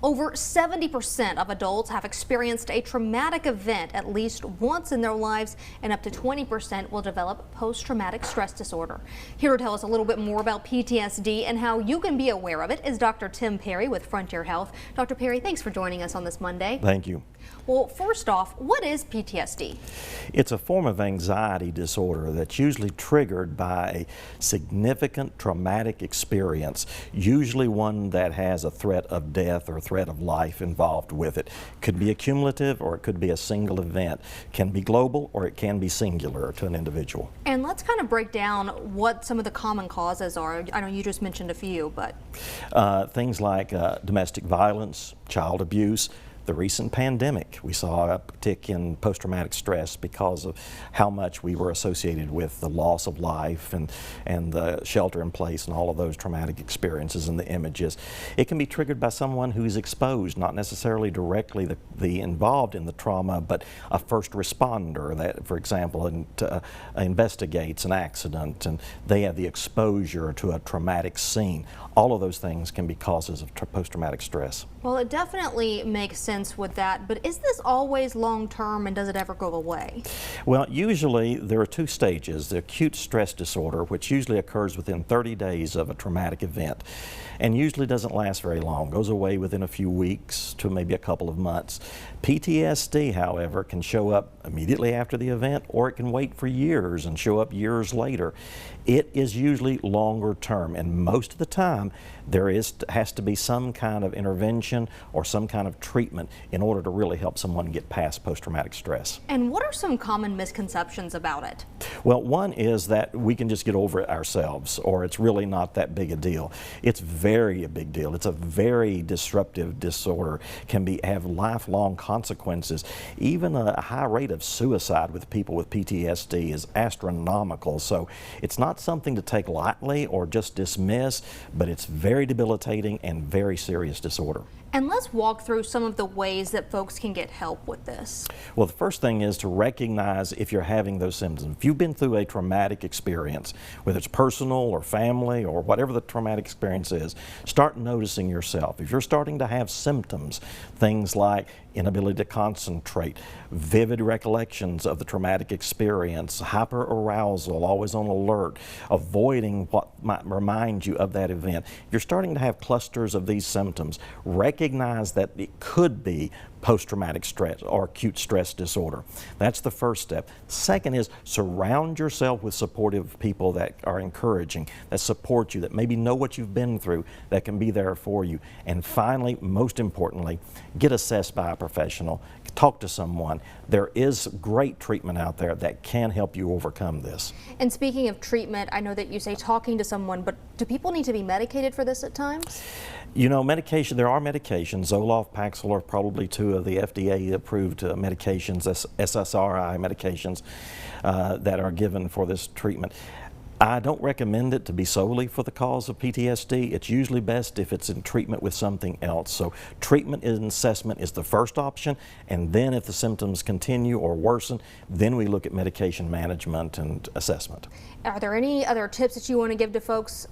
Over 70% of adults have experienced a traumatic event at least once in their lives, and up to 20% will develop post-traumatic stress disorder. Here to tell us a little bit more about PTSD and how you can be aware of it is Dr. Tim Perry with Frontier Health. Dr. Perry, thanks for joining us on this Monday. Thank you. Well, first off, what is PTSD? It's a form of anxiety disorder that's usually triggered by a significant traumatic experience, usually one that has a threat of death or threat of life involved with it. Could be a cumulative or it could be a single event. Can be global or it can be singular to an individual. And let's kind of break down what some of the common causes are. I know you just mentioned a few, but things like domestic violence, child abuse. The recent pandemic, we saw a uptick in post-traumatic stress because of how much we were associated with the loss of life and the shelter in place and all of those traumatic experiences and the images. It can be triggered by someone who's exposed, not necessarily directly the involved in the trauma, but a first responder that, for example, investigates an accident and they have the exposure to a traumatic scene. All of those things can be causes of post-traumatic stress. Well, it definitely makes sense with that, but is this always long-term and does it ever go away? Well, usually there are two stages. The acute stress disorder, which usually occurs within 30 days of a traumatic event and usually doesn't last very long, goes away within a few weeks to maybe a couple of months. PTSD, however, can show up immediately after the event or it can wait for years and show up years later. It is usually longer term, and most of the time there has to be some kind of intervention or some kind of treatment in order to really help someone get past post-traumatic stress. And what are some common misconceptions about it? Well, one is that we can just get over it ourselves, or it's really not that big a deal. It's very a big deal. It's a very disruptive disorder, can have lifelong consequences. Even a high rate of suicide with people with PTSD is astronomical, so it's not something to take lightly or just dismiss, but it's very debilitating and very serious disorder. And let's walk through some of the ways that folks can get help with this. Well, the first thing is to recognize if you're having those symptoms. If you've been through a traumatic experience, whether it's personal or family or whatever the traumatic experience is, start noticing yourself. If you're starting to have symptoms, things like inability to concentrate, vivid recollections of the traumatic experience, hyperarousal, always on alert, avoiding what might remind you of that event. If you're starting to have clusters of these symptoms, recognize that it could be post-traumatic stress or acute stress disorder. That's the first step. Second is surround yourself with supportive people that are encouraging, that support you, that maybe know what you've been through, that can be there for you. And finally, most importantly, get assessed by a professional. Talk to someone. There is great treatment out there that can help you overcome this. And speaking of treatment, I know that you say talking to someone, but do people need to be medicated for this at times? You know, medication, there are medications. Zoloft, Paxil are probably two of the FDA-approved medications, SSRI medications that are given for this treatment. I don't recommend it to be solely for the cause of PTSD. It's usually best if it's in treatment with something else. So treatment and assessment is the first option, and then if the symptoms continue or worsen, then we look at medication management and assessment. Are there any other tips that you want to give to folks?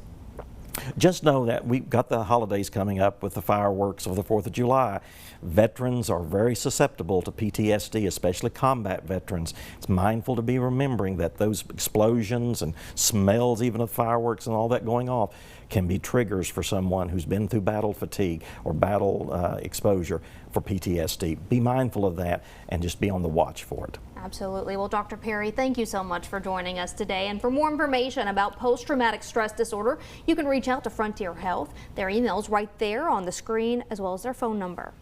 Just know that we've got the holidays coming up with the fireworks of the 4th of July. Veterans are very susceptible to PTSD, especially combat veterans. It's mindful to be remembering that those explosions and smells, even of fireworks and all that going off, can be triggers for someone who's been through battle fatigue or battle exposure for PTSD. Be mindful of that and just be on the watch for it. Absolutely. Well, Dr. Perry, thank you so much for joining us today. And for more information about post-traumatic stress disorder, you can reach out to Frontier Health. Their email is right there on the screen, as well as their phone number.